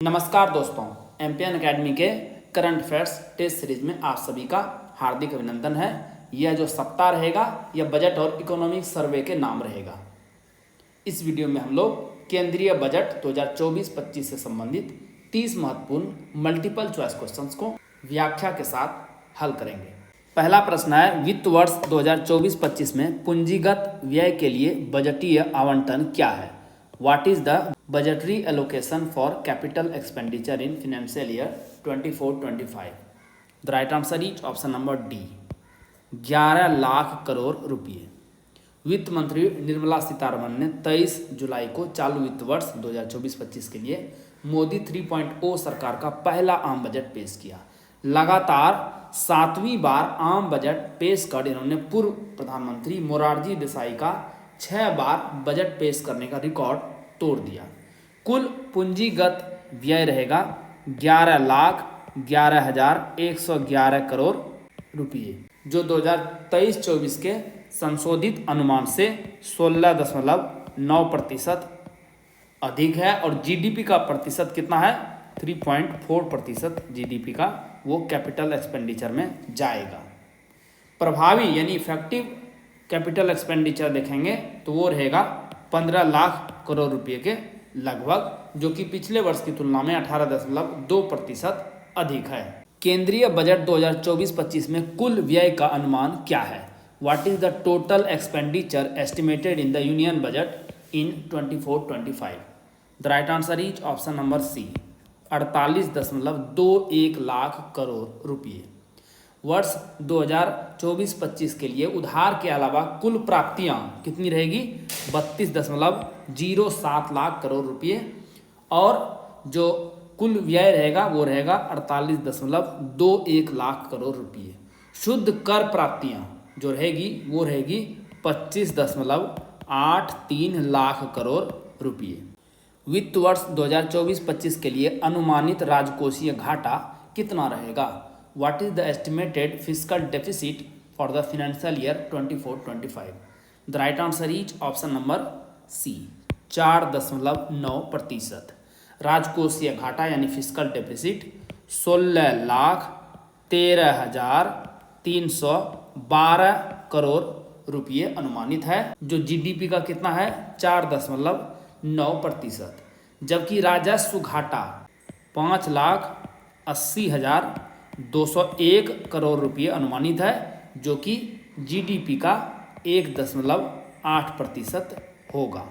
नमस्कार दोस्तों, MPN academy के करंट अफेयर्स टेस्ट सीरीज में आप सभी का हार्दिक अभिनंदन है। यह जो सप्ताह रहेगा यह बजट और इकोनॉमिक सर्वे के नाम रहेगा। इस वीडियो में हम लोग केंद्रीय बजट 2024-25 से संबंधित 30 महत्वपूर्ण मल्टीपल चॉइस क्वेश्चंस को व्याख्या के साथ हल करेंगे। पहला प्रश्न है, वित्त वर्ष 2024-25 में पूंजीगत व्यय के लिए बजटीय आवंटन क्या है? What is the budgetary allocation for capital expenditure in financial year 24-25? The right answer is option number D, 11 lakh crore रुपये। वित्त मंत्री निर्मला सीतारमण ने 23 जुलाई को चालू वित्त वर्ष 2024-25 के लिए मोदी 3.0 सरकार का पहला आम बजट पेश किया। लगातार 7वीं बार आम बजट पेश कर इन्होंने पूर्व प्रधानमंत्री मोरारजी देसाई का 6 बार बजट पेश करने का रिकॉर्ड तोड़ दिया। कुल पूंजीगत व्यय रहेगा 11,11,111 करोड़ रुपये, जो 2023-24 के संशोधित अनुमान से 16.9% अधिक है और जीडीपी का प्रतिशत कितना है? 3.4% जीडीपी का वो कैपिटल एक्सपेंडिचर में जाएगा। प्रभावी यानी इफेक्टिव कैपिटल एक्सपेंडिचर देखेंगे तो वो रहेगा 15 लाख करोड़ रुपए के लगभग, जो कि पिछले वर्ष की तुलना में 18.2% अधिक है। केंद्रीय बजट 2024-25 में कुल व्यय का अनुमान क्या है? What is the total expenditure estimated in the union budget in 24-25? The right answer is option number C, 48.21 lakh crore रुपये। वर्ष 2024-25 के लिए उधार के अलावा कुल प्राप्तियां कितनी रहेगी? 32.07 लाख करोड़ रुपये और जो कुल व्यय रहेगा वो रहेगा 48.21 लाख करोड़ रुपये। शुद्ध कर प्राप्तियां जो रहेगी वो रहेगी 25.83 लाख करोड़ रुपये। वित्त वर्ष 2024-25 के लिए अनुमानित राजकोषीय घाटा कितना रहेगा? What is the estimated fiscal deficit for the financial year 24-25? The right answer is option number C, 4.9%। राजकोषीय घाटा यानी फिस्कल डेफिसिट 16,13,312 करोड़ रुपये अनुमानित है, जो जीडीपी का कितना है? 4.9%। जबकि राजस्व घाटा 5,80,201 करोड़ रुपये अनुमानित है, जो कि जीडीपी का 1.8% होगा।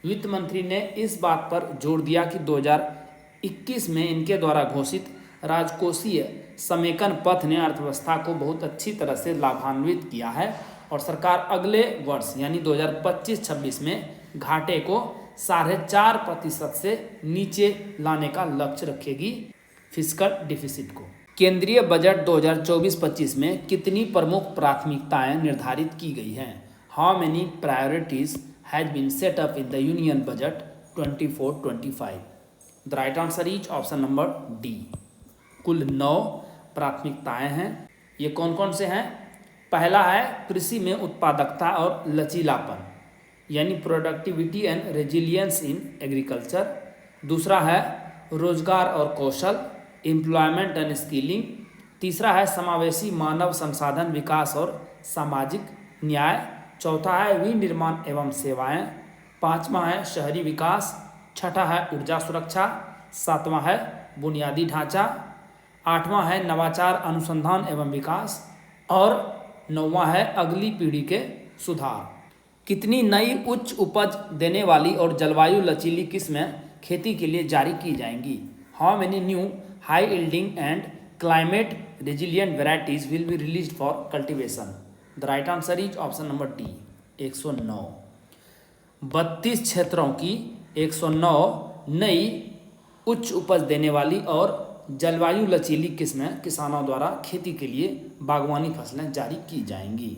वित्त मंत्री ने इस बात पर जोर दिया कि 2021 में इनके द्वारा घोषित राजकोषीय समेकन पथ ने अर्थव्यवस्था को बहुत अच्छी तरह से लाभान्वित किया है और सरकार अगले वर्ष यानी 2025-26 में घाटे को 4.5% से नीचे लाने का लक्ष्य रखेगी फिस्कल डिफिसिट को। केंद्रीय बजट 2024-25 में कितनी प्रमुख प्राथमिकताएं निर्धारित की गई हैं? How many priorities has been set up in the union budget 24-25? The right answer is option number D, कुल 9 प्राथमिकताएं हैं। ये कौन कौन से हैं? पहला है कृषि में उत्पादकता और लचीलापन यानी productivity and resilience in agriculture. दूसरा है रोजगार और कौशल, एम्प्लॉयमेंट एंड स्किलिंग। तीसरा है समावेशी मानव संसाधन विकास और सामाजिक न्याय। चौथा है विनिर्माण एवं सेवाएं। पांचवा है शहरी विकास। छठा है ऊर्जा सुरक्षा। सातवां है बुनियादी ढांचा। आठवां है नवाचार अनुसंधान एवं विकास और नौवां है अगली पीढ़ी के सुधार। कितनी नई उच्च उपज देने वाली और जलवायु लचीली किस्में खेती के लिए जारी की जाएंगी? How many new high yielding and climate resilient varieties will be released for cultivation? The right answer is option number D, 109। 32 क्षेत्रों की 109 नई उच्च उपज देने वाली और जलवायु लचीली किस्में किसानों द्वारा खेती के लिए बागवानी फसलें जारी की जाएंगी।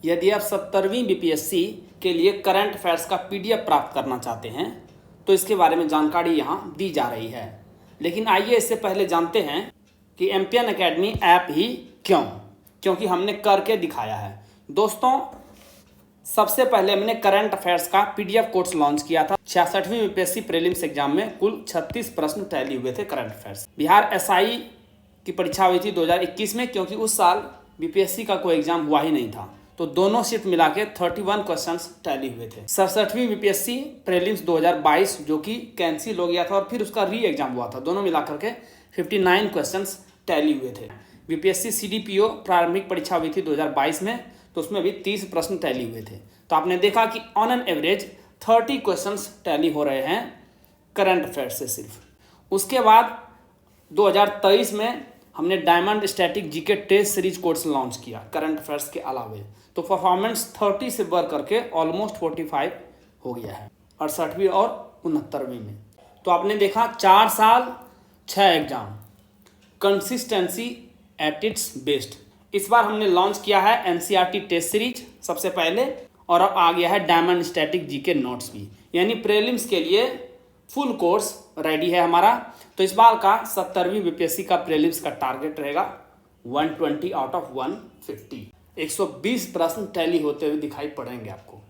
यदि आप 70वीं बीपीएससी के लिए करंट अफेयर्स का पीडीएफ प्राप्त करना चाहते हैं तो इसके बारे में जानकारी यहाँ दी जा रही है। लेकिन आइए इससे पहले जानते हैं कि एमपीएन एकेडमी ऐप ही क्यों, क्योंकि हमने करके दिखाया है। दोस्तों, सबसे पहले हमने करंट अफेयर्स का पीडीएफ कोर्स लॉन्च किया था। 66वीं यूपीएससी प्रीलिम्स एग्जाम में कुल 36 प्रश्न टैली हुए थे करंट अफेयर्स। बिहार एसआई की परीक्षा हुई थी 2021 में, क्योंकि उस साल बीपीएससी का कोई एग्जाम हुआ ही नहीं था, तो दोनों शिफ्ट मिला के 31 क्वेश्चंस टैली हुए थे। 67वीं बीपीएससी प्रीलिम्स 2022 जो कि कैंसिल हो गया था और फिर उसका री एग्जाम हुआ था, दोनों मिला करके 59 क्वेश्चंस टैली हुए थे। बीपीएससी सीडीपीओ प्रारंभिक परीक्षा हुई थी 2022 में, तो उसमें भी 30 प्रश्न टैली हुए थे। तो आपने देखा कि on an average 30 questions tally हो रहे हैं करंट अफेयर से सिर्फ। उसके बाद 2023 में हमने diamond static GK test series course launch किया करंट अफेयर्स के अलावे। तो परफॉर्मेंस 30 से बढ़ करके ऑलमोस्ट 45 हो गया है 68वीं और 69वीं में। तो आपने देखा 4 साल 6 exam, consistency at its best. इस बार हमने लॉन्च किया है एनसीईआरटी टेस्ट सीरीज सबसे पहले, और अब आ गया है डायमंड स्टैटिक जीके नोट्स भी, यानी प्रीलिम्स के लिए फुल कोर्स रेडी है हमारा। तो इस बार का 70वीं बीपीएससी का प्रीलिम्स का टारगेट रहेगा 120 आउट ऑफ 150। 120 प्रश्न टैली होते हुए दिखाई पड़ेंगे आपको,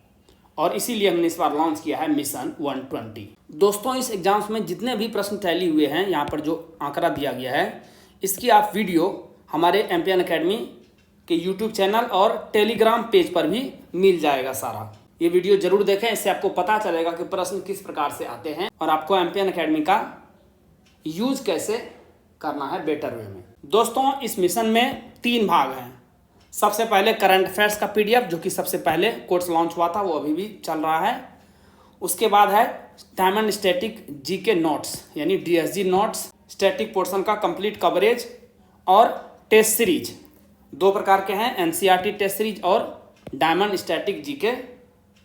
और इसीलिए हमने इस बार लॉन्च किया है मिशन 120। दोस्तों, इस एग्जाम्स में जितने भी प्रश्न टैली हुए हैं, यहाँ पर जो आंकड़ा दिया गया है, इसकी आप वीडियो हमारे एमपीएन एकेडमी के यूट्यूब चैनल और टेलीग्राम पेज पर भी मिल जाएगा सारा। ये वीडियो जरूर देखें, इससे आपको पता चलेगा कि प्रश्न किस प्रकार से आते हैं और आपको एमपीएन एकेडमी का यूज कैसे करना है बेटर वे में। दोस्तों, इस मिशन में 3 भाग हैं। सबसे पहले करंट अफेयर्स का पीडीएफ, जो कि सबसे पहले कोर्स लॉन्च हुआ था, वो अभी भी चल रहा है। उसके बाद है डायमंड स्टैटिक जीके नोट्स, यानी डीएसजी नोट्स, स्टैटिक पोर्शन का कंप्लीट कवरेज, और टेस्ट सीरीज। 2 प्रकार के हैं, एनसीईआरटी टेस्ट सीरीज और diamond static GK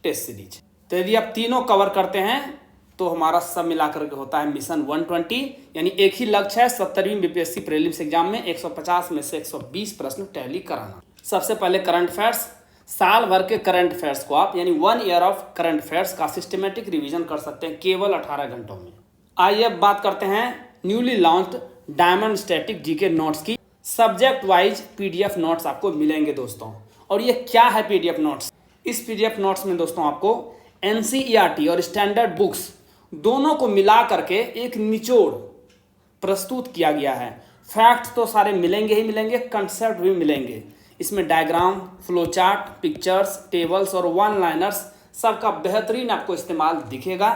test series. तो यदि आप तीनों कवर करते हैं तो हमारा सब मिलाकर के होता है मिशन 120, यानी एक ही लक्ष्य है 70वीं बीपीएससी प्रीलिम्स एग्जाम में 150 में से 120 प्रश्न टैली कराना। सबसे पहले करंट अफेयर्स, साल भर के करंट अफेयर्स को आप, यानी 1 ईयर ऑफ करंट अफेयर्स का सिस्टमेटिक रिवीजन कर सकते हैं केवल 18 घंटों में। आइए अब बात करते हैं newly launched diamond static GK notes की। सब्जेक्ट वाइज पीडीएफ नोट्स आपको मिलेंगे दोस्तों। और ये क्या है पीडीएफ नोट्स? इस पीडीएफ नोट्स में दोस्तों आपको एनसीईआरटी और स्टैंडर्ड बुक्स दोनों को मिला करके एक निचोड़ प्रस्तुत किया गया है। फैक्ट्स तो सारे मिलेंगे ही मिलेंगे, कंसेप्ट भी मिलेंगे। इसमें diagram, flow chart, pictures, tables और वन लाइनर्स सबका बेहतरीन आपको इस्तेमाल दिखेगा।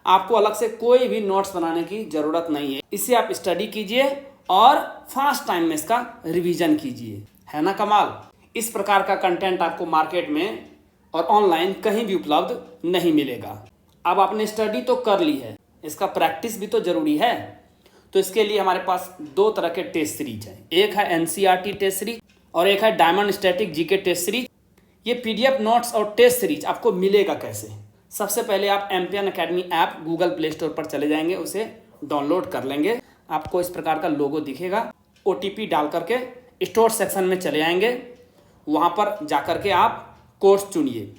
आपको अलग से कोई भी नोट्स बनाने की ज़रूरत नहीं है। इसे आप स्टडी कीजिए और फास्ट टाइम में इसका रिवीजन कीजिए, है ना कमाल। इस प्रकार का कंटेंट आपको मार्केट में और ऑनलाइन कहीं भी उपलब्ध नहीं मिलेगा। अब आपने स्टडी तो कर ली है, इसका प्रैक्टिस भी तो जरूरी है। तो इसके लिए हमारे पास 2 तरह के टेस्ट सीरीज है, एक है एनसीईआरटी टेस्ट सीरीज और एक है diamond static GK test series. ये पीडीएफ नोट्स और टेस्ट सीरीज आपको मिलेगा कैसे? सबसे पहले आप MPN academy app Google Play Store पर चले जाएंगे, उसे डाउनलोड कर लेंगे। आपको इस प्रकार का लोगो दिखेगा। ओटीपी डाल करके स्टोर सेक्शन में चले आएंगे, वहाँ पर जा कर के आप कोर्स चुनिए।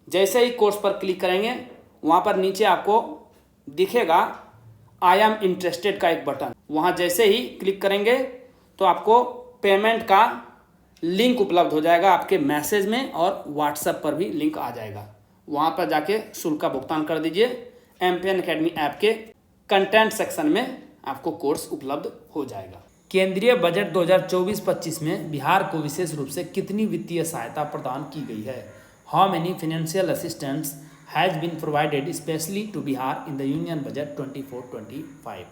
जैसे ही कोर्स पर क्लिक करेंगे, वहाँ पर नीचे आपको दिखेगा आई एम इंटरेस्टेड का एक बटन। वहाँ जैसे ही क्लिक करेंगे तो आपको पेमेंट का लिंक उपलब्ध हो जाएगा आपके मैसेज में, और व्हाट्सएप पर भी लिंक आ जाएगा। वहाँ पर जाके शुल्क का भुगतान कर दीजिए। एमपीएन एकेडमी ऐप के कंटेंट सेक्शन में आपको कोर्स उपलब्ध हो जाएगा। केंद्रीय बजट 2024-25 में बिहार को विशेष रूप से कितनी वित्तीय सहायता प्रदान की गई है? How many financial assistance has been provided specially to Bihar in the union budget 24-25?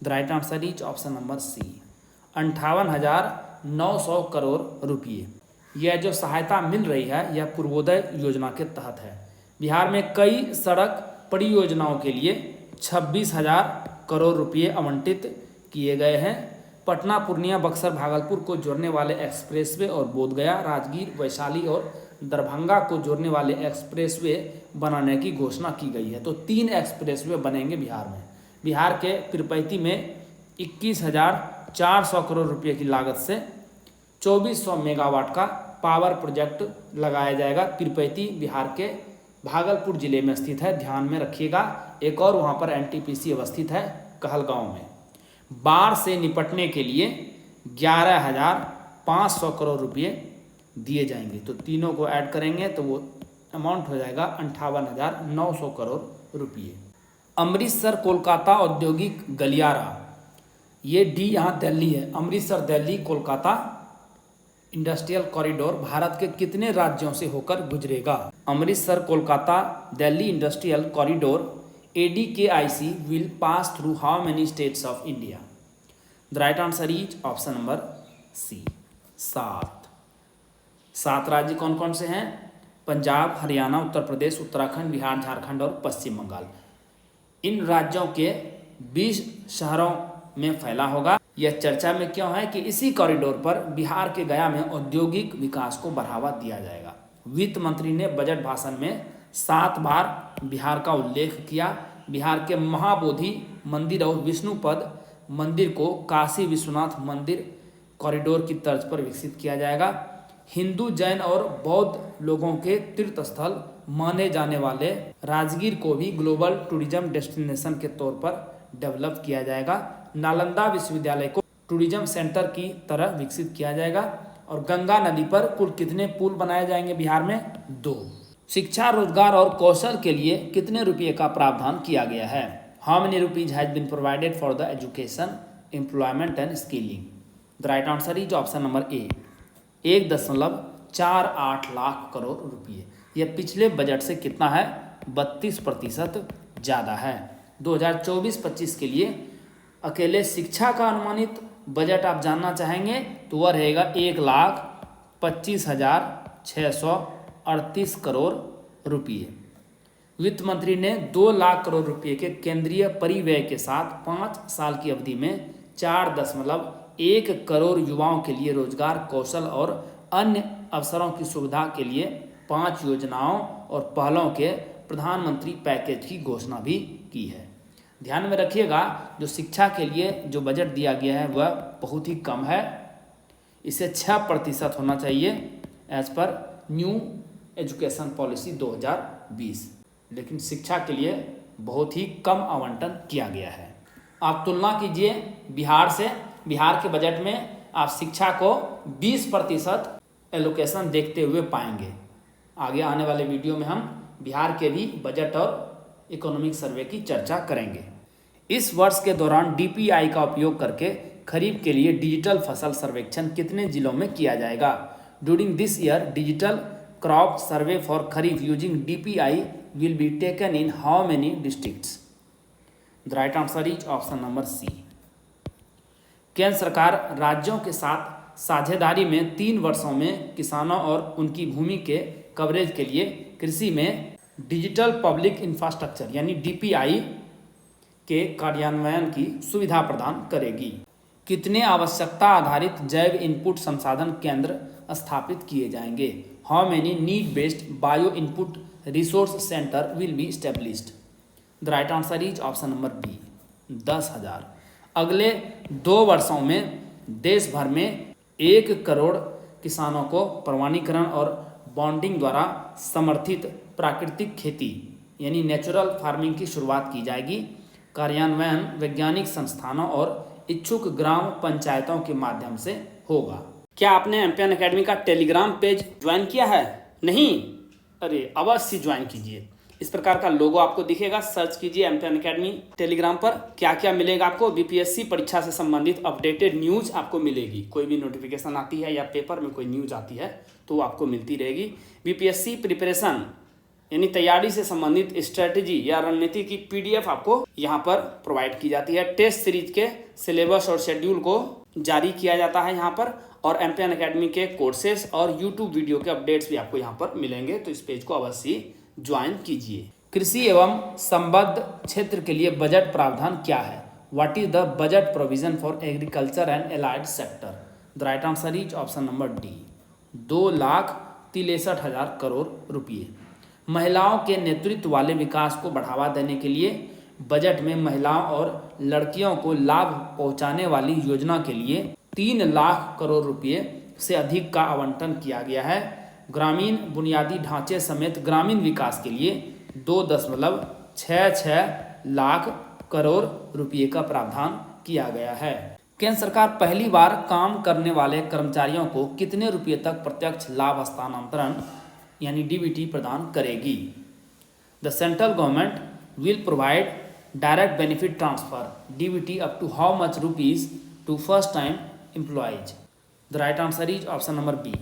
The right answer is option number C, 58,900 crore रुपये। यह जो सहायता मिल रही है, यह पूर्वोदय योजना के तहत है। बिहार में कई सड़क परियोजनाओं के लिए 26,000 करोड़ रुपये आवंटित किए गए हैं। पटना, पूर्णिया, बक्सर, भागलपुर को जोड़ने वाले एक्सप्रेसवे और बोधगया, राजगीर, वैशाली और दरभंगा को जोड़ने वाले एक्सप्रेसवे बनाने की घोषणा की गई है। तो 3 एक्सप्रेसवे बनेंगे बिहार में। बिहार के पीरपैंती में 21,400 करोड़ रुपये की लागत से 2400 मेगावाट का पावर प्रोजेक्ट लगाया जाएगा। पीरपैंती बिहार के भागलपुर जिले में स्थित है, ध्यान में रखिएगा। एक और वहाँ पर एनटीपीसी अवस्थित है कहलगांव में। बाढ़ से निपटने के लिए 11,500 करोड़ रुपये दिए जाएंगे। तो तीनों को ऐड करेंगे तो वो अमाउंट हो जाएगा 58,900 करोड़ रुपये। अमृतसर कोलकाता औद्योगिक गलियारा, ये डी यहाँ दिल्ली है, अमृतसर दिल्ली कोलकाता इंडस्ट्रियल कॉरिडोर भारत के कितने राज्यों से होकर गुजरेगा? Amritsar Kolkata Delhi industrial corridor ADKIC will pass through how many states of India? The right answer is option number C, 7 राज्य कौन कौन से हैं? पंजाब, हरियाणा, उत्तर प्रदेश, उत्तराखंड, बिहार, झारखंड और पश्चिम बंगाल। इन राज्यों के 20 शहरों में फैला होगा। यह चर्चा में क्यों है कि इसी कॉरिडोर पर बिहार के गया में औद्योगिक विकास को बढ़ावा दिया जाएगा। वित्त मंत्री ने बजट भाषण में 7 बार बिहार का उल्लेख किया। बिहार के महाबोधि मंदिर और विष्णुपद मंदिर को काशी विश्वनाथ मंदिर कॉरिडोर की तर्ज पर विकसित किया जाएगा। हिंदू, जैन और बौद्ध लोगों के तीर्थ स्थल माने जाने वाले राजगीर को भी ग्लोबल टूरिज्म डेस्टिनेशन के तौर पर डेवलप किया जाएगा। नालंदा विश्वविद्यालय को टूरिज्म सेंटर की तरह विकसित किया जाएगा। और गंगा नदी पर कुल कितने पुल बनाए जाएंगे बिहार में? 2। शिक्षा, रोजगार और कौशल के लिए कितने रुपये का प्रावधान किया गया है? How many rupees has been provided for the education, employment and skilling? The right answer is option number A, 1.48 lakh crore रुपये। यह पिछले बजट से कितना है? 32% ज़्यादा है। 2024-25 के लिए अकेले शिक्षा का अनुमानित बजट आप जानना चाहेंगे तो वह रहेगा 1,25,638 करोड़ रुपये। वित्त मंत्री ने 2 लाख करोड़ रुपये के केंद्रीय परिव्यय के साथ 5 साल की अवधि में 4.1 करोड़ युवाओं के लिए रोजगार, कौशल और अन्य अवसरों की सुविधा के लिए 5 योजनाओं और पहलों के प्रधानमंत्री पैकेज की घोषणा भी की है। ध्यान में रखिएगा, जो शिक्षा के लिए जो बजट दिया गया है वह बहुत ही कम है। इसे 6% होना चाहिए as per new education policy 2020, लेकिन शिक्षा के लिए बहुत ही कम आवंटन किया गया है। आप तुलना कीजिए बिहार से। बिहार के बजट में आप शिक्षा को 20% एलोकेशन देखते हुए पाएंगे। आगे आने वाले वीडियो में हम बिहार के भी बजट और इकोनॉमिक सर्वे की चर्चा करेंगे। इस वर्ष के दौरान DPI का उपयोग करके खरीफ के लिए डिजिटल फसल सर्वेक्षण कितने जिलों में किया जाएगा? During this year digital crop survey for kharif using DPI will be taken in how many districts? The right answer is option number C. केंद्र सरकार राज्यों के साथ साझेदारी में 3 वर्षों में किसानों और उनकी भूमि के कवरेज के लिए कृषि में डिजिटल पब्लिक इंफ्रास्ट्रक्चर यानी DPI के कार्यान्वयन की सुविधा प्रदान करेगी। कितने आवश्यकता आधारित जैव इनपुट संसाधन केंद्र स्थापित किए जाएंगे? How many need based bio input resource centre will be established? The right answer is option number B, 10,000। अगले 2 वर्षों में देश भर में 1 करोड़ किसानों को प्रमाणीकरण और बॉन्डिंग द्वारा समर्थित प्राकृतिक खेती यानी नेचुरल फार्मिंग की शुरुआत की जाएगी। कार्यान्वयन वैज्ञानिक संस्थानों और इच्छुक ग्राम पंचायतों के माध्यम से होगा। क्या आपने एमपीएन एकेडमी का टेलीग्राम पेज ज्वाइन किया है? नहीं? अरे अवश्य ज्वाइन कीजिए। इस प्रकार का लोगो आपको दिखेगा, सर्च कीजिए एमपीएन एकेडमी टेलीग्राम पर। क्या क्या मिलेगा आपको? बीपीएससी परीक्षा से संबंधित अपडेटेड न्यूज आपको मिलेगी। कोई भी नोटिफिकेशन आती है या पेपर में कोई न्यूज आती है तो आपको मिलती रहेगी। बीपीएससी प्रिपरेशन यानी तैयारी से संबंधित स्ट्रेटेजी या रणनीति की PDF आपको यहाँ पर प्रोवाइड की जाती है। टेस्ट सीरीज के सिलेबस और शेड्यूल को जारी किया जाता है यहाँ पर, और एमपीएन एकेडमी के कोर्सेस और यूट्यूब वीडियो के अपडेट्स भी आपको यहाँ पर मिलेंगे, तो इस पेज को अवश्य ज्वाइन कीजिए। कृषि एवं संबद्ध क्षेत्र के लिए बजट प्रावधान क्या है? What is the budget provision for agriculture and allied sector? The right answer is option number D, 2,63,000 crore रुपये। महिलाओं के नेतृत्व वाले विकास को बढ़ावा देने के लिए बजट में महिलाओं और लड़कियों को लाभ पहुंचाने वाली योजना के लिए 3 लाख करोड़ रुपये से अधिक का आवंटन किया गया है। ग्रामीण बुनियादी ढांचे समेत ग्रामीण विकास के लिए 2.66 लाख करोड़ रुपये का प्रावधान किया गया है। केंद्र सरकार पहली बार काम करने वाले कर्मचारियों को कितने रुपये तक प्रत्यक्ष लाभ हस्तांतरण यानी डीबीटी प्रदान करेगी। The central government will provide direct benefit transfer DBT up to how much rupees to first time employees. The right answer is option number B,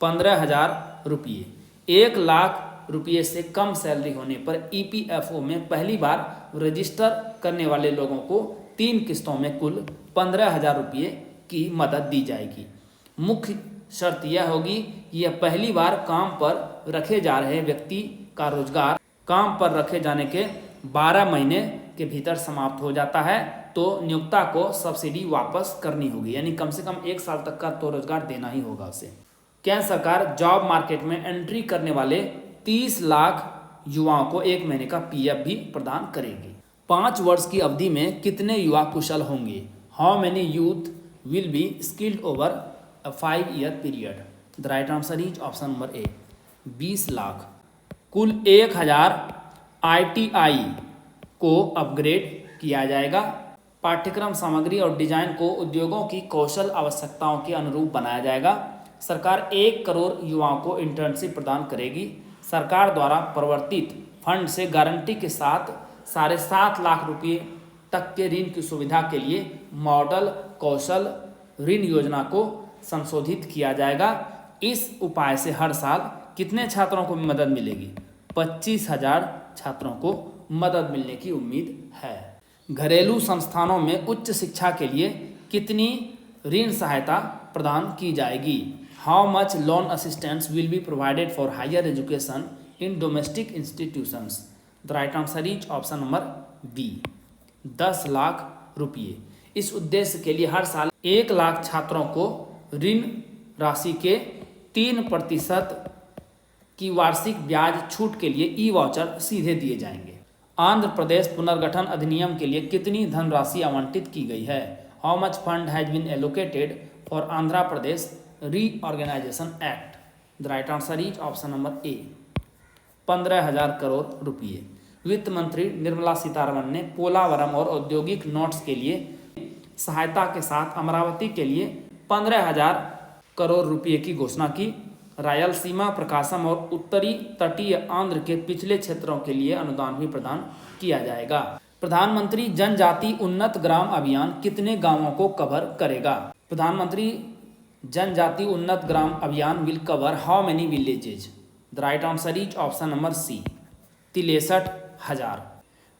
15,000 रुपये। 1,00,000 रुपये से कम सैलरी होने पर ईपीएफओ में पहली बार रजिस्टर करने वाले लोगों को 3 किस्तों में कुल 15,000 रुपये की मदद दी जाएगी। मुख्य शर्त यह होगी कि यह पहली बार काम पर रखे जा रहे व्यक्ति का रोजगार काम पर रखे जाने के 12 महीने के भीतर समाप्त हो जाता है तो नियोक्ता को सब्सिडी वापस करनी होगी, यानी कम से कम 1 साल तक का तो रोजगार देना ही होगा उसे। केंद्र सरकार जॉब मार्केट में एंट्री करने वाले 30 लाख युवाओं को 1 महीने का पीएफ भी प्रदान करेगी। 5 वर्ष की अवधि में कितने युवा कुशल होंगे? How many youth will be skilled over a 5-year period? The right answer is option number ए, 20 लाख। कुल 1000 ITI को अपग्रेड किया जाएगा। पाठ्यक्रम सामग्री और डिजाइन को उद्योगों की कौशल आवश्यकताओं के अनुरूप बनाया जाएगा। सरकार 1 करोड़ युवाओं को इंटर्नशिप प्रदान करेगी। सरकार द्वारा प्रवर्तित फंड से गारंटी के साथ 7.5 लाख रुपये तक के ऋण की सुविधा के लिए मॉडल कौशल ऋण योजना को संशोधित किया जाएगा। इस उपाय से हर साल कितने छात्रों को मदद मिलेगी? 25,000 छात्रों को मदद मिलने की उम्मीद है। घरेलू संस्थानों में उच्च शिक्षा के लिए कितनी ऋण सहायता प्रदान की जाएगी? How much loan assistance will be provided for higher education in domestic institutions? The right answer is option number B, 10 lakh रुपये। इस उद्देश्य के लिए हर साल 1 लाख छात्रों को ऋण राशि के 3% की वार्षिक ब्याज छूट के लिए ई वाउचर सीधे दिए जाएंगे। आंध्र प्रदेश पुनर्गठन अधिनियम के लिए कितनी धनराशि आवंटित की गई है? How much fund has been allocated for Andhra Pradesh reorganisation act? The right answer is option number A, 15,000 crore रुपये। वित्त मंत्री निर्मला सीतारमण ने पोलावरम और औद्योगिक नोट्स के लिए सहायता के साथ अमरावती के लिए 15,000 करोड़ रुपये की घोषणा की। रायलसीमा प्रकाशम और उत्तरी तटीय आंध्र के पिछले क्षेत्रों के लिए अनुदान भी प्रदान किया जाएगा। प्रधानमंत्री जनजाति उन्नत ग्राम अभियान कितने गांवों को कवर करेगा? प्रधानमंत्री जनजाति उन्नत ग्राम अभियान will cover how many villages? The right answer is option number C, 63,000।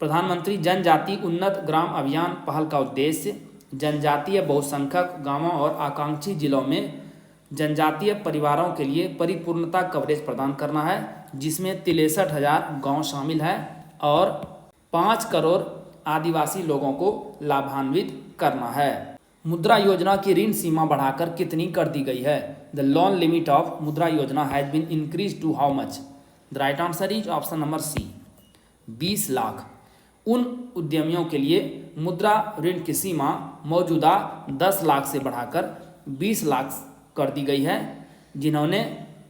प्रधानमंत्री जनजाति उन्नत ग्राम अभियान पहल का उद्देश्य जनजातीय बहुसंख्यक गांवों और आकांक्षी जिलों में जनजातीय परिवारों के लिए परिपूर्णता कवरेज प्रदान करना है, जिसमें 63,000 गांव शामिल है और 5 करोड़ आदिवासी लोगों को लाभान्वित करना है। मुद्रा योजना की ऋण सीमा बढ़ाकर कितनी कर दी गई है? The loan limit of Mudra Yojana has been increase to how much? The right answer is option number C, 20 lakh. उन उद्यमियों के लिए मुद्रा ऋण की सीमा मौजूदा 10 लाख से बढ़ाकर 20 लाख कर दी गई है, जिन्होंने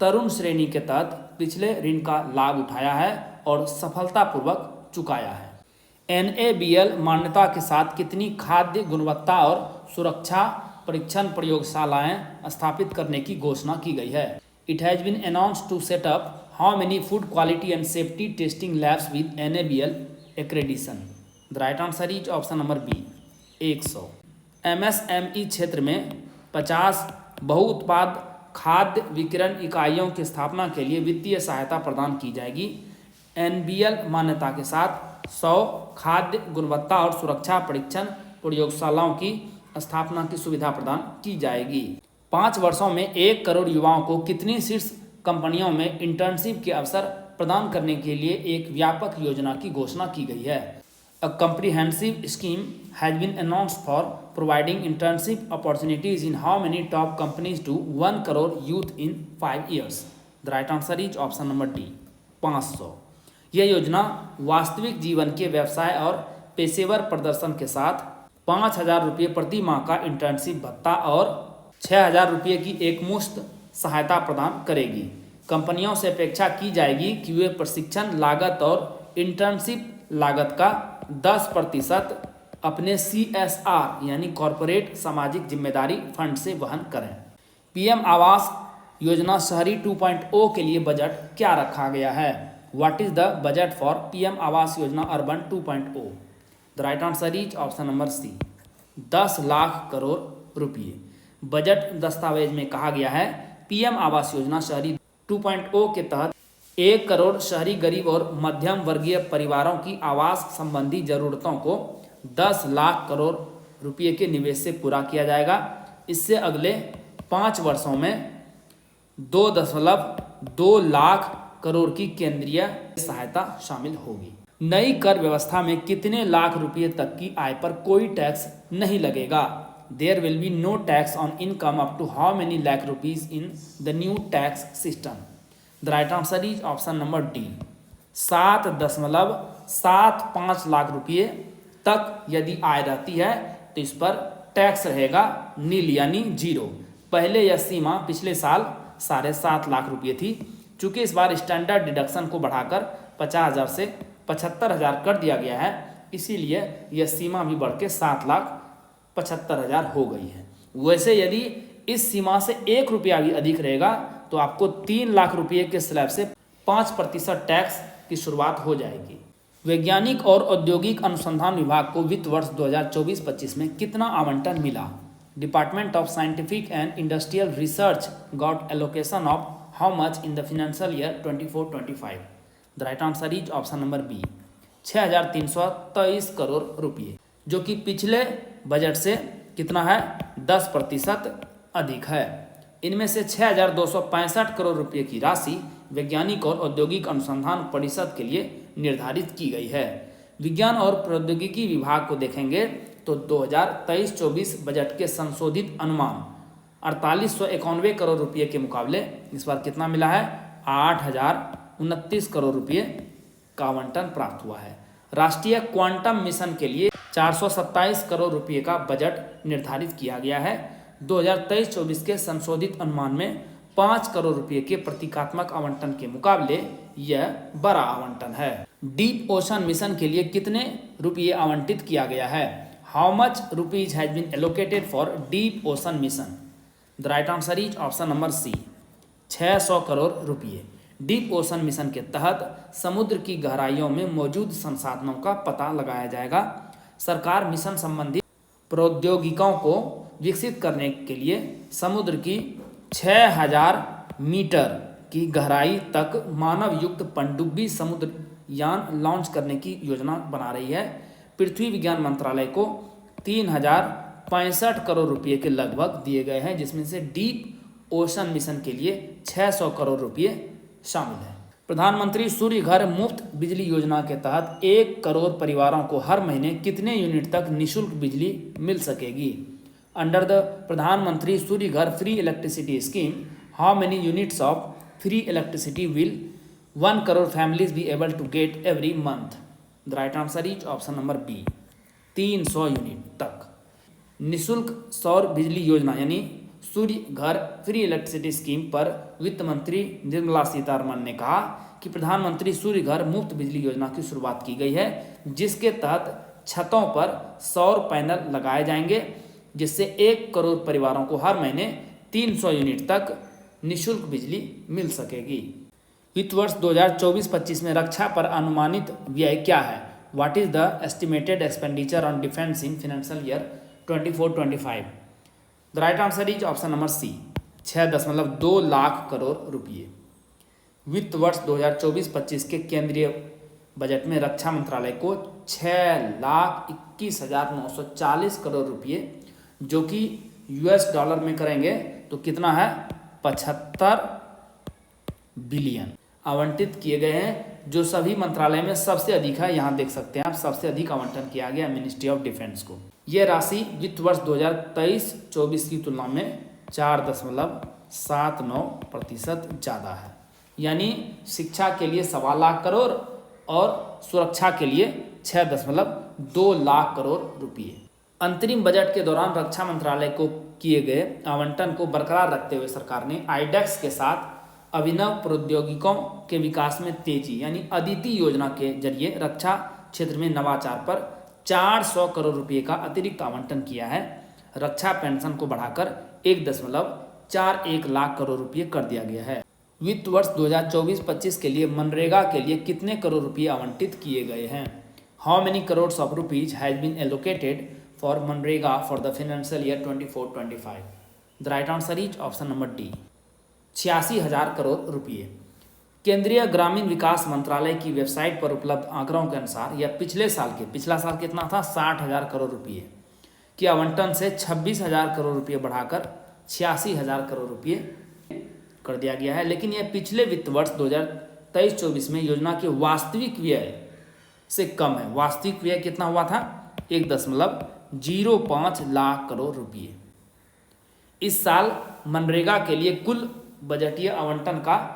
तरुण श्रेणी के तहत पिछले ऋण का लाभ उठाया है और सफलतापूर्वक चुकाया है। NABL मान्यता के साथ कितनी खाद्य गुणवत्ता और सुरक्षा परीक्षण प्रयोगशालाएं स्थापित करने की घोषणा की गई है? It has been announced to set up how many food quality and safety testing labs with NABL accreditation? The right answer is option number B, 100। MSME क्षेत्र में 50 बहुउत्पाद खाद्य विकिरण इकाइयों की स्थापना के लिए वित्तीय सहायता प्रदान की जाएगी। NBL मान्यता के साथ 100 खाद्य गुणवत्ता और सुरक्षा परीक्षण प्रयोगशालाओं की स्थापना की सुविधा प्रदान की जाएगी। 5 वर्षों में 1 करोड़ युवाओं को कितनी शीर्ष कंपनियों में इंटर्नशिप के अवसर प्रदान करने के लिए एक व्यापक योजना की घोषणा की गई है? A comprehensive scheme has been announced for providing internship opportunities in how many top companies to 1 crore youth in 5 years? The right answer is option number D, 500। यह योजना वास्तविक जीवन के व्यवसाय और पेशेवर प्रदर्शन के साथ 5,000 रुपये प्रति माह का इंटर्नशिप भत्ता और 6,000 रुपये की एकमुश्त सहायता प्रदान करेगी। कंपनियों से अपेक्षा की जाएगी कि वे प्रशिक्षण लागत और इंटर्नशिप लागत का 10% अपने CSR यानी कॉरपोरेट सामाजिक जिम्मेदारी फंड से वहन करें। PM आवास योजना शहरी 2.0 के लिए बजट क्या रखा गया है? What is the budget for PM Awas Yojana urban 2.0? The right answer is option number C, 10 lakh crore रुपये। बजट दस्तावेज में कहा गया है पीएम आवास योजना शहरी 2.0 के तहत 1 करोड़ शहरी गरीब और मध्यम वर्गीय परिवारों की आवास संबंधी जरूरतों को 10 लाख करोड़ रुपये के निवेश से पूरा किया जाएगा। इससे अगले 5 वर्षों में 2.2 लाख करोड़ की केंद्रीय सहायता शामिल होगी। नई कर व्यवस्था में कितने लाख रुपये तक की आय पर कोई टैक्स नहीं लगेगा? There will be no tax on income up to how many lakh rupees in the new tax system? The right answer is option number D, 7.75 lakh रुपये तक यदि आय रहती है तो इस पर टैक्स रहेगा नील यानी जीरो। पहले यह सीमा पिछले साल 7.5 लाख रुपये थी। चूंकि इस बार स्टैंडर्ड डिडक्शन को बढ़ाकर 50,000 से 75,000 कर दिया गया है, इसीलिए यह सीमा भी बढ़ के 7,75,000 हो गई है। वैसे यदि इस सीमा से 1 रुपया भी अधिक रहेगा तो आपको 3 लाख रुपये के स्लैब से 5% टैक्स की शुरुआत हो जाएगी। वैज्ञानिक और औद्योगिक अनुसंधान विभाग को वित्त वर्ष 2024-25 में कितना आवंटन मिला? Department of scientific and industrial research got allocation of how much in the financial year 24-25? The right answer is option number B, 6,323 crore रुपये, जो कि पिछले बजट से कितना है? 10% अधिक है। इनमें से 6,265 करोड़ रुपये की राशि वैज्ञानिक और औद्योगिक अनुसंधान परिषद के लिए निर्धारित की गई है। विज्ञान और प्रौद्योगिकी विभाग को देखेंगे तो 2023-24 बजट के संशोधित अनुमान 4,891 करोड़ रुपये के मुकाबले इस बार कितना मिला है? 8,029 करोड़ रुपये का आवंटन प्राप्त हुआ है। राष्ट्रीय क्वांटम मिशन के लिए 427 करोड़ रुपये का बजट निर्धारित किया गया है। 2023-24 के संशोधित अनुमान में 5 करोड़ रुपये के प्रतीकात्मक आवंटन के मुकाबले यह बड़ा आवंटन है। डीप ओशन मिशन के लिए कितने रुपये आवंटित किया गया है? How much rupees has been allocated for deep ocean mission? The right answer is option number C, 600 crore रुपये। डीप ओशन मिशन के तहत समुद्र की गहराइयों में मौजूद संसाधनों का पता लगाया जाएगा। सरकार मिशन संबंधी प्रौद्योगिकों को विकसित करने के लिए समुद्र की 6,000 मीटर की गहराई तक मानव युक्त पनडुब्बी समुद्र यान लॉन्च करने की योजना बना रही है। पृथ्वी विज्ञान मंत्रालय को 3,065 करोड़ रुपये के लगभग दिए गए हैं, जिसमें से डीप ओशन मिशन के लिए 600 करोड़ रुपये शामिल है। प्रधानमंत्री सूर्य घर मुफ्त बिजली योजना के तहत 1 करोड़ परिवारों को हर महीने कितने यूनिट तक निःशुल्क बिजली मिल सकेगी? Under the Pradhan Mantri Surya Ghar free electricity scheme, how many units of free electricity will 1 crore families be able to get every month? The right answer is option number B, 300 unit तक। निःशुल्क सौर बिजली योजना यानी सूर्य घर फ्री इलेक्ट्रिसिटी स्कीम पर वित्त मंत्री निर्मला सीतारमण ने कहा कि प्रधानमंत्री सूर्य घर मुफ्त बिजली योजना की शुरुआत की गई है, जिसके तहत छतों पर सौर पैनल लगाए जाएंगे, जिससे 1 करोड़ परिवारों को हर महीने 300 यूनिट तक निःशुल्क बिजली मिल सकेगी। वित्त वर्ष 2024-25 में रक्षा पर अनुमानित व्यय क्या है? What is the estimated expenditure on defence in financial year 24-25? The right answer is option number C, 6.2 lakh crore रुपये। वित्त वर्ष 2024-25 के केंद्रीय बजट में रक्षा मंत्रालय को 6,21,940 करोड़ रुपये, जो कि US डॉलर में करेंगे तो कितना है? 75 बिलियन आवंटित किए गए हैं, जो सभी मंत्रालय में सबसे अधिक है। यहाँ देख सकते हैं आप, सबसे अधिक आवंटन किया गया मिनिस्ट्री ऑफ डिफेंस को। यह राशि वित्त वर्ष 2023-24 की तुलना में 4.79% ज़्यादा है। यानी शिक्षा के लिए 1.25 लाख करोड़ और सुरक्षा के लिए 6.2 लाख करोड़ रुपये। अंतरिम बजट के दौरान रक्षा मंत्रालय को किए गए आवंटन को बरकरार रखते हुए सरकार ने आईडेक्स के साथ अभिनव प्रौद्योगिकों के विकास में तेजी यानी अदिति योजना के जरिए रक्षा क्षेत्र में नवाचार पर 400 करोड़ रुपये का अतिरिक्त आवंटन किया है। रक्षा पेंशन को बढ़ाकर 41 लाख करोड़ रुपये कर दिया गया है। वित्त वर्ष 2024-25 के लिए मनरेगा के लिए कितने करोड़ रुपये आवंटित किए गए हैं? How many crore of rupees has been allocated for मनरेगा for the financial year 24-25? The right answer is option number D, 86,000 crore रुपये। केंद्रीय ग्रामीण विकास मंत्रालय की वेबसाइट पर उपलब्ध आंकड़ों के अनुसार यह पिछला साल कितना था? 60,000 करोड़ रुपये के आवंटन से 26,000 करोड़ रुपये बढ़ाकर 86,000 करोड़ रुपये कर दिया गया है। लेकिन यह पिछले वित्त वर्ष 2023-24 में योजना के वास्तविक व्यय से कम है। वास्तविक व्यय कितना हुआ था? 1.05 लाख करोड़ रुपये। इस साल मनरेगा के लिए कुल बजटीय आवंटन का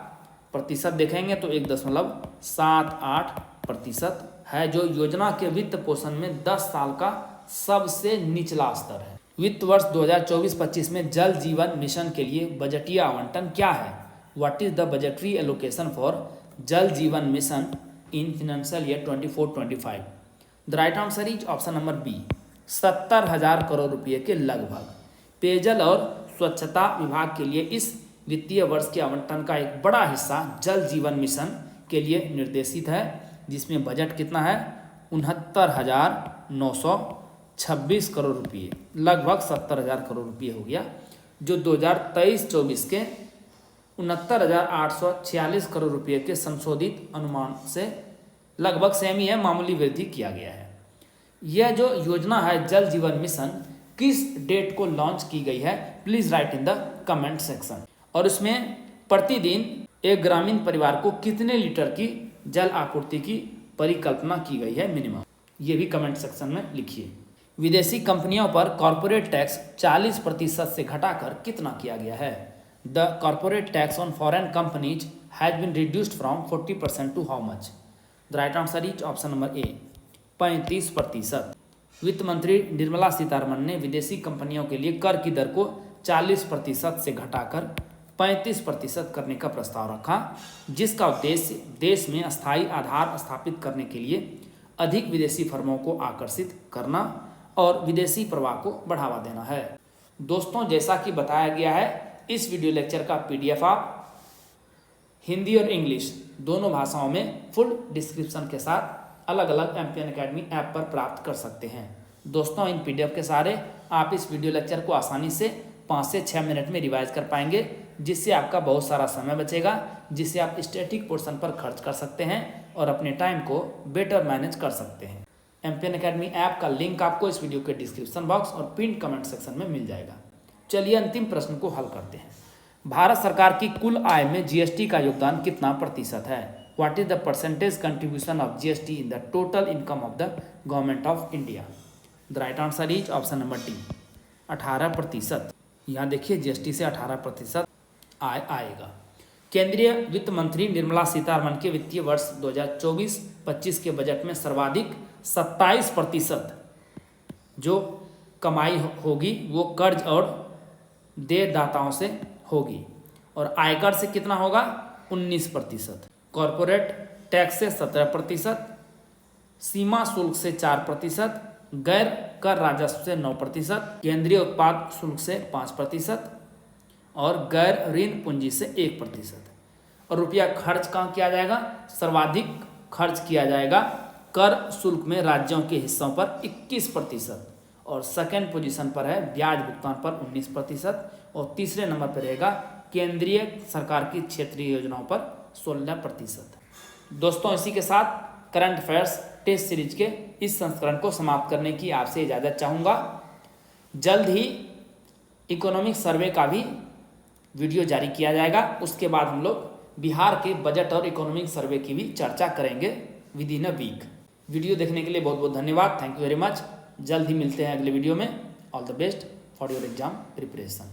प्रतिशत देखेंगे तो 1.78% है, जो योजना के वित्त पोषण में 10 साल का सबसे निचला स्तर है। वित्त वर्ष 2024-25 में जल जीवन मिशन के लिए बजटीय आवंटन क्या है? What is the budgetary allocation for Jal Jeevan mission in financial year 24-25? The right answer is option number B, 70,000 crore रुपये के लगभग। पेयजल और स्वच्छता विभाग के लिए इस वित्तीय वर्ष के आवंटन का एक बड़ा हिस्सा जल जीवन मिशन के लिए निर्देशित है, जिसमें बजट कितना है? 69,926 करोड़ रुपये, लगभग 70,000 करोड़ रुपये हो गया, जो 2023-24 के 69,846 करोड़ रुपये के संशोधित अनुमान से लगभग सेम ही है, मामूली वृद्धि किया गया है। यह जो योजना है जल जीवन मिशन किस डेट को लॉन्च की गई है? Please right in the comment section. और इसमें प्रतिदिन एक ग्रामीण परिवार को कितने लीटर की जल आपूर्ति की परिकल्पना की गई है मिनिमम, ये भी कमेंट सेक्शन में लिखिए। विदेशी कंपनियों पर कॉर्पोरेट टैक्स 40% से घटाकर कितना किया गया है? The corporate tax on foreign companies has been reduced from 40% to how much? The right answer is option number A, 35%। वित्त मंत्री निर्मला सीतारमण ने विदेशी कंपनियों के लिए कर की दर को 40% से घटाकर 35% करने का प्रस्ताव रखा, जिसका उद्देश्य देश में अस्थायी आधार स्थापित करने के लिए अधिक विदेशी फर्मों को आकर्षित करना और विदेशी प्रवाह को बढ़ावा देना है। दोस्तों, जैसा कि बताया गया है, इस वीडियो लेक्चर का PDF आप हिंदी और इंग्लिश दोनों भाषाओं में फुल डिस्क्रिप्शन के साथ अलग अलग एमपीएन एकेडमी ऐप पर प्राप्त कर सकते हैं। दोस्तों, इन PDF के सहारे आप इस वीडियो लेक्चर को आसानी से 5 से 6 मिनट में रिवाइज कर पाएंगे, जिससे आपका बहुत सारा समय बचेगा, जिससे आप स्टैटिक पोर्शन पर खर्च कर सकते हैं और अपने टाइम को बेटर मैनेज कर सकते हैं। एमपीएन एकेडमी ऐप का लिंक आपको इस वीडियो के डिस्क्रिप्शन बॉक्स और पिन कमेंट सेक्शन में मिल जाएगा। चलिए अंतिम प्रश्न को हल करते हैं। भारत सरकार की कुल आय में GST का योगदान कितना प्रतिशत है? What is the percentage contribution of GST in the total income of the government of India? The right answer is option number D, 18%। यहाँ देखिए GST से 18% आय आएगा। केंद्रीय वित्त मंत्री निर्मला सीतारमण के वित्तीय वर्ष 2024-25 के बजट में सर्वाधिक 27% जो कमाई होगी वो कर्ज और देयदाताओं से होगी, और आयकर से कितना होगा? 19%, कॉरपोरेट टैक्स से 17%, सीमा शुल्क से 4%, गैर कर राजस्व से 9%, केंद्रीय उत्पाद शुल्क से 5% और गैर ऋण पूंजी से 1%। और रुपया खर्च कहाँ किया जाएगा? सर्वाधिक खर्च किया जाएगा कर शुल्क में राज्यों के हिस्सों पर 21%, और सेकेंड पोजीशन पर है ब्याज भुगतान पर 19%, और तीसरे नंबर पर रहेगा केंद्रीय सरकार की क्षेत्रीय योजनाओं पर 16%। दोस्तों, इसी के साथ करंट अफेयर्स टेस्ट सीरीज के इस संस्करण को समाप्त करने की आपसे इजाज़त चाहूँगा। जल्द ही इकोनॉमिक सर्वे का भी वीडियो जारी किया जाएगा। उसके बाद हम लोग बिहार के बजट और इकोनॉमिक सर्वे की भी चर्चा करेंगे with in a week. Video देखने के लिए बहुत बहुत धन्यवाद। Thank you very much. जल्द ही मिलते हैं अगले वीडियो में। All the best for your exam preparation.